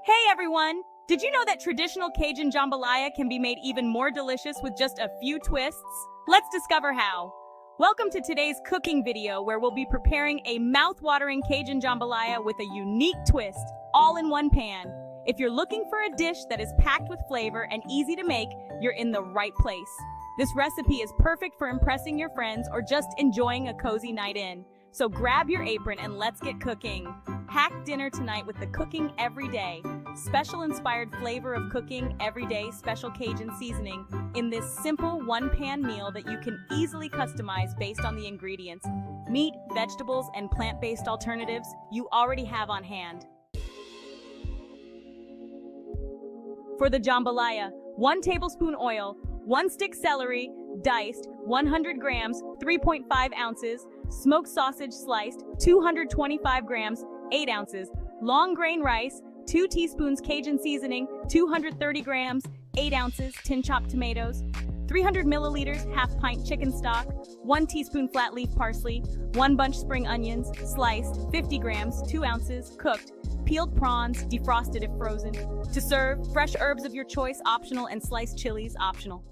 Hey everyone! Did you know that traditional Cajun Jambalaya can be made even more delicious with just a few twists? Let's discover how. Welcome to today's cooking video where we'll be preparing a mouth-watering Cajun Jambalaya with a unique twist, all in one pan. If you're looking for a dish that is packed with flavor and easy to make, you're in the right place. This recipe is perfect for impressing your friends or just enjoying a cozy night in. So grab your apron and let's get cooking. Hack dinner tonight with the cooking every day. Special inspired flavor of cooking every day special Cajun seasoning in this simple one-pan meal that you can easily customize based on the ingredients, meat, vegetables, and plant-based alternatives you already have on hand. For the jambalaya, 1 tablespoon oil, 1 stick celery, diced, 100 grams, 3.5 ounces, smoked sausage sliced, 225 grams, 8 ounces, long grain rice, 2 teaspoons Cajun seasoning, 230 grams, 8 ounces, tin chopped tomatoes, 300 milliliters, half pint chicken stock, 1 teaspoon flat leaf parsley, 1 bunch spring onions, sliced, 50 grams, 2 ounces, cooked, peeled prawns, defrosted if frozen. To serve, fresh herbs of your choice optional and sliced chilies optional.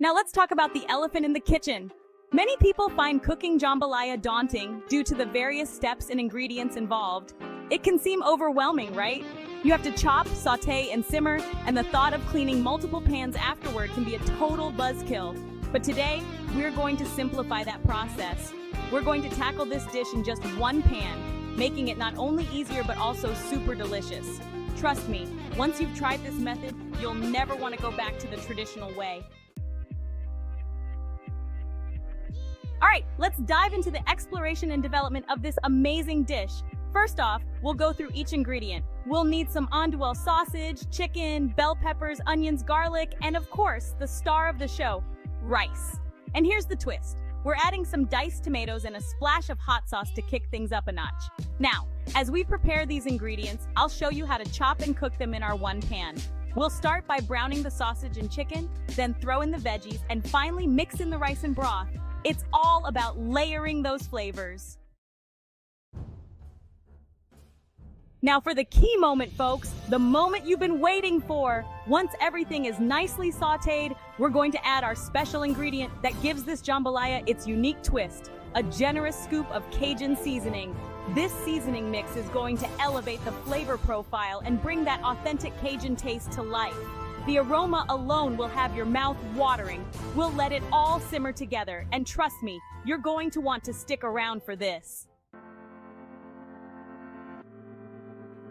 Now let's talk about the elephant in the kitchen. Many people find cooking jambalaya daunting due to the various steps and ingredients involved. It can seem overwhelming, right? You have to chop, saute, and simmer, and the thought of cleaning multiple pans afterward can be a total buzzkill. But today, we're going to simplify that process. We're going to tackle this dish in just one pan, making it not only easier but also super delicious. Trust me, once you've tried this method, you'll never want to go back to the traditional way. All right, let's dive into the exploration and development of this amazing dish. First off, we'll go through each ingredient. We'll need some andouille sausage, chicken, bell peppers, onions, garlic, and of course, the star of the show, rice. And here's the twist. We're adding some diced tomatoes and a splash of hot sauce to kick things up a notch. Now, as we prepare these ingredients, I'll show you how to chop and cook them in our one pan. We'll start by browning the sausage and chicken, then throw in the veggies, and finally mix in the rice and broth. It's all about layering those flavors. Now for the key moment, folks, the moment you've been waiting for. Once everything is nicely sautéed, we're going to add our special ingredient that gives this jambalaya its unique twist, a generous scoop of Cajun seasoning. This seasoning mix is going to elevate the flavor profile and bring that authentic Cajun taste to life. The aroma alone will have your mouth watering. We'll let it all simmer together, and trust me, you're going to want to stick around for this.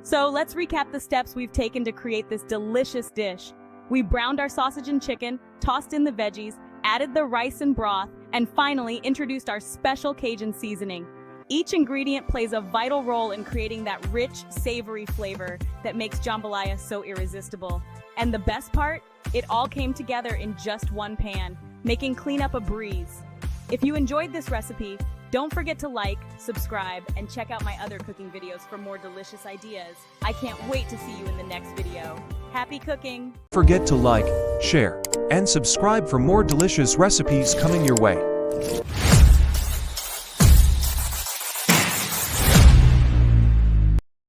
So let's recap the steps we've taken to create this delicious dish. We browned our sausage and chicken, tossed in the veggies, added the rice and broth, and finally introduced our special Cajun seasoning. Each ingredient plays a vital role in creating that rich, savory flavor that makes jambalaya so irresistible. And the best part? It all came together in just one pan, making cleanup a breeze. If you enjoyed this recipe, don't forget to like, subscribe, and check out my other cooking videos for more delicious ideas. I can't wait to see you in the next video. Happy cooking! Forget to like, share, and subscribe for more delicious recipes coming your way.